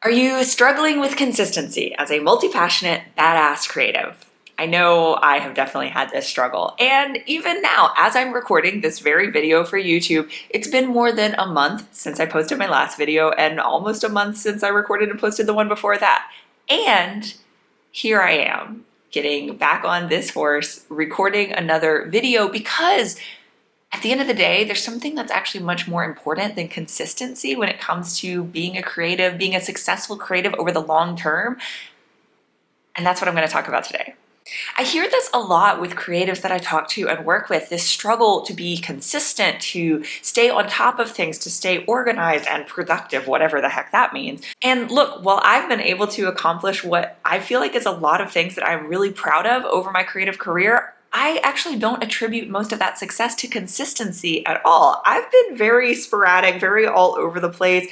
Are you struggling with consistency as a multi-passionate, badass creative? I know I have definitely had this struggle. And even now, as I'm recording this very video for YouTube, it's been more than a month since I posted my last video and almost a month since I recorded and posted the one before that. And here I am, getting back on this horse, recording another video because at the end of the day, there's something that's actually much more important than consistency when it comes to being a creative, being a successful creative over the long term. And that's what I'm going to talk about today. I hear this a lot with creatives that I talk to and work with, this struggle to be consistent, to stay on top of things, to stay organized and productive, whatever the heck that means. And look, while I've been able to accomplish what I feel like is a lot of things that I'm really proud of over my creative career, I actually don't attribute most of that success to consistency at all. I've been very sporadic, very all over the place,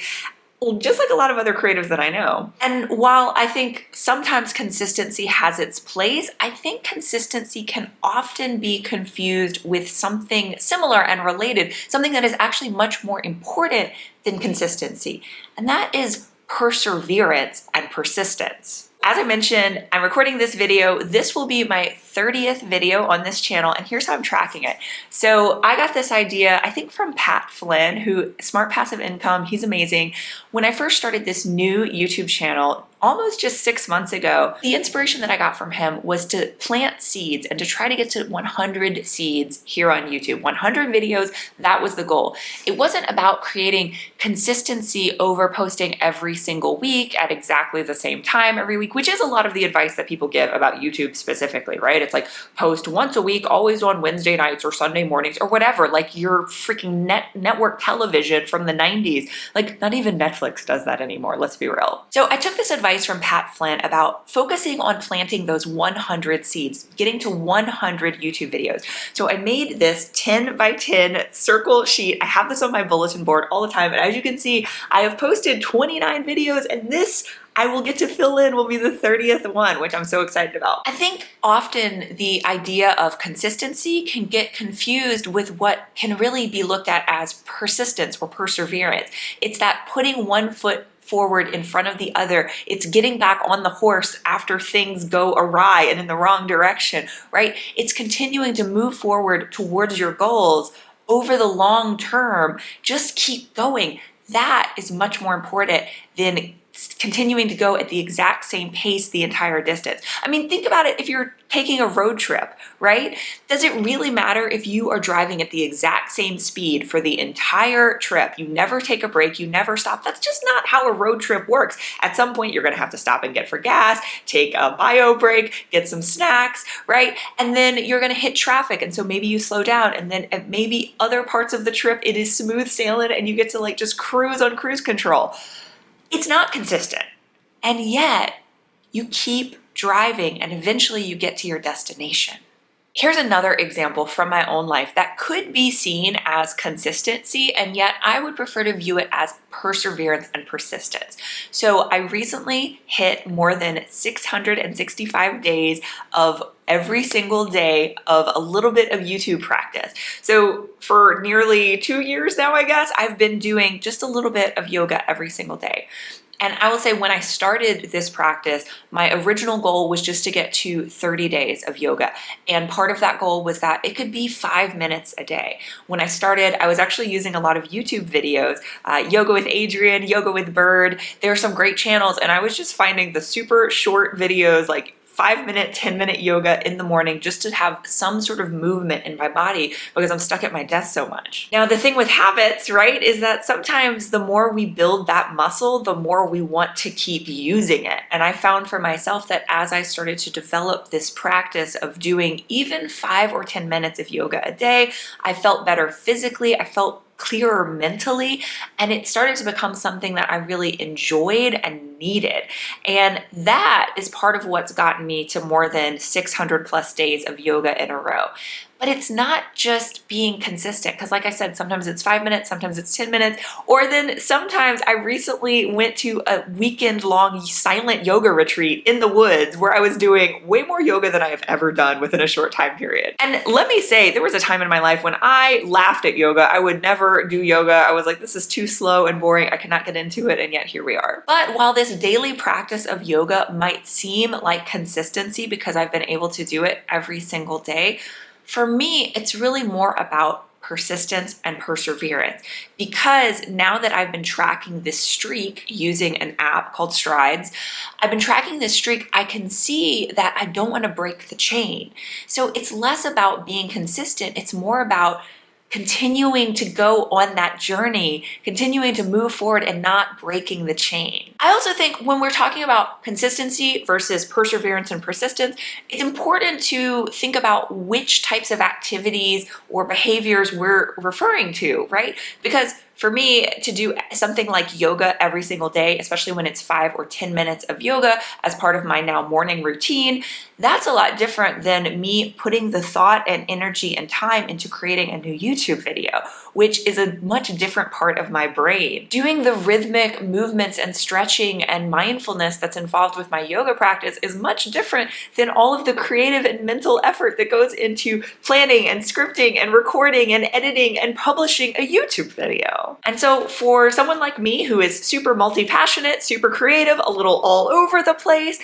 just like a lot of other creatives that I know. And while I think sometimes consistency has its place, I think consistency can often be confused with something similar and related, something that is actually much more important than consistency, and that is perseverance and persistence. As I mentioned, I'm recording this video. This will be my 30th video on this channel, and here's how I'm tracking it. So I got this idea, I think from Pat Flynn, who Smart Passive Income, he's amazing. When I first started this new YouTube channel, almost just 6 months ago, the inspiration that I got from him was to plant seeds and to try to get to 100 seeds here on YouTube. 100 videos, that was the goal. It wasn't about creating consistency over posting every single week at exactly the same time every week, which is a lot of the advice that people give about YouTube specifically, right? It's like post once a week, always on Wednesday nights or Sunday mornings or whatever, like your freaking network television from the 90s. Like not even Netflix does that anymore, let's be real. So I took this advice from Pat Flynn about focusing on planting those 100 seeds, getting to 100 YouTube videos. So I made this 10 by 10 circle sheet. I have this on my bulletin board all the time. And as you can see, I have posted 29 videos, and this I will get to fill in will be the 30th one, which I'm so excited about. I think often the idea of consistency can get confused with what can really be looked at as persistence or perseverance. It's that putting one foot forward in front of the other. It's getting back on the horse after things go awry and in the wrong direction, right? It's continuing to move forward towards your goals over the long term. Just keep going. That is much more important than continuing to go at the exact same pace the entire distance. I mean, think about it if you're taking a road trip, right? Does it really matter if you are driving at the exact same speed for the entire trip? You never take a break, you never stop. That's just not how a road trip works. At some point, you're gonna have to stop and get for gas, take a bio break, get some snacks, right? And then you're gonna hit traffic, and so maybe you slow down, and then at maybe other parts of the trip, it is smooth sailing, and you get to like just cruise on cruise control. It's not consistent. And yet you keep driving and eventually you get to your destination. Here's another example from my own life that could be seen as consistency, and yet I would prefer to view it as perseverance and persistence. So I recently hit more than 665 days of every single day of a little bit of YouTube practice. So for nearly 2 years now, I guess, I've been doing just a little bit of yoga every single day. And I will say when I started this practice, my original goal was just to get to 30 days of yoga. And part of that goal was that it could be 5 minutes a day. When I started, I was actually using a lot of YouTube videos, Yoga with Adrian, Yoga with Bird. There are some great channels, and I was just finding the super short videos, like 5-minute, 10-minute yoga in the morning just to have some sort of movement in my body because I'm stuck at my desk so much. Now, the thing with habits, right, is that sometimes the more we build that muscle, the more we want to keep using it. And I found for myself that as I started to develop this practice of doing even 5 or 10 minutes of yoga a day, I felt better physically, I felt clearer mentally, and it started to become something that I really enjoyed and needed. And that is part of what's gotten me to more than 600 plus days of yoga in a row. But it's not just being consistent, because like I said, sometimes it's 5 minutes, sometimes it's 10 minutes, or then sometimes I recently went to a weekend-long silent yoga retreat in the woods where I was doing way more yoga than I have ever done within a short time period. And let me say, there was a time in my life when I laughed at yoga. I would never do yoga. I was like, this is too slow and boring. I cannot get into it, and yet here we are. But while this daily practice of yoga might seem like consistency because I've been able to do it every single day, for me, it's really more about persistence and perseverance, because now that I've been tracking this streak using an app called Strides, I've been tracking this streak, I can see that I don't want to break the chain. So it's less about being consistent, it's more about continuing to go on that journey, continuing to move forward and not breaking the chain. I also think when we're talking about consistency versus perseverance and persistence, it's important to think about which types of activities or behaviors we're referring to, right? Because for me, to do something like yoga every single day, especially when it's 5 or 10 minutes of yoga as part of my now morning routine, that's a lot different than me putting the thought and energy and time into creating a new YouTube video, which is a much different part of my brain. Doing the rhythmic movements and stretching and mindfulness that's involved with my yoga practice is much different than all of the creative and mental effort that goes into planning and scripting and recording and editing and publishing a YouTube video. And so for someone like me who is super multi-passionate, super creative, a little all over the place,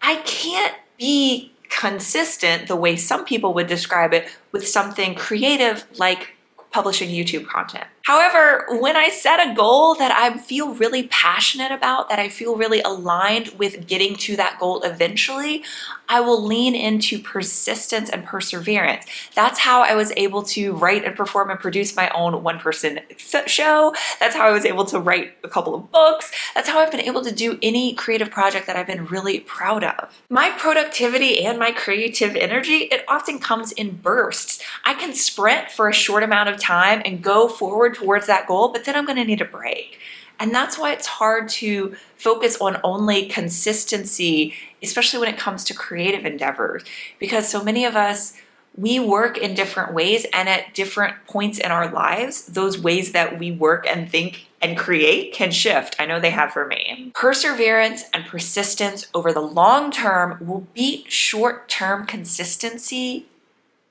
I can't be consistent the way some people would describe it with something creative like publishing YouTube content. However, when I set a goal that I feel really passionate about, that I feel really aligned with getting to that goal eventually, I will lean into persistence and perseverance. That's how I was able to write and perform and produce my own one-person show. That's how I was able to write a couple of books. That's how I've been able to do any creative project that I've been really proud of. My productivity and my creative energy, it often comes in bursts. I can sprint for a short amount of time and go forward towards that goal, but then I'm going to need a break. And that's why it's hard to focus on only consistency, especially when it comes to creative endeavors, because so many of us, we work in different ways, and at different points in our lives, those ways that we work and think and create can shift. I know they have for me. Perseverance and persistence over the long term will beat short-term consistency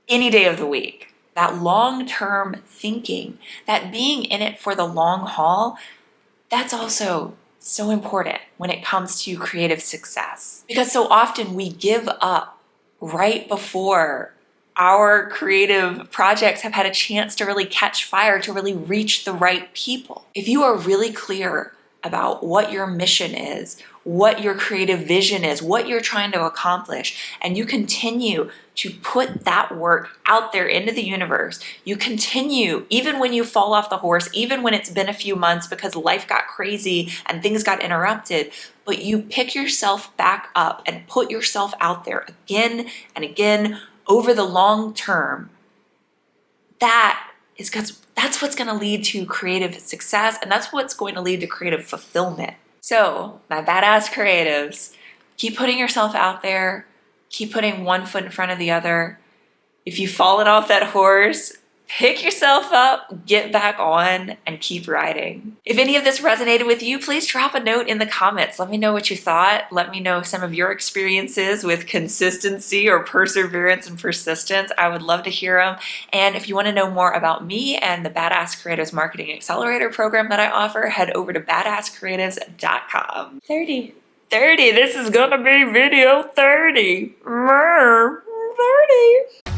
any day of the week. That long-term thinking, that being in it for the long haul, that's also so important when it comes to creative success. Because so often we give up right before our creative projects have had a chance to really catch fire, to really reach the right people. If you are really clear about what your mission is, what your creative vision is, what you're trying to accomplish, and you continue to put that work out there into the universe, you continue, even when you fall off the horse, even when it's been a few months because life got crazy and things got interrupted, but you pick yourself back up and put yourself out there again and again over the long term, that's what's going to lead to creative success, and that's what's going to lead to creative fulfillment. So, my badass creatives, keep putting yourself out there, keep putting one foot in front of the other. If you've fallen off that horse, pick yourself up, get back on, and keep riding. If any of this resonated with you, please drop a note in the comments. Let me know what you thought. Let me know some of your experiences with consistency or perseverance and persistence. I would love to hear them. And if you want to know more about me and the Badass Creatives Marketing Accelerator program that I offer, head over to badasscreatives.com. 30. This is gonna be video 30. 30.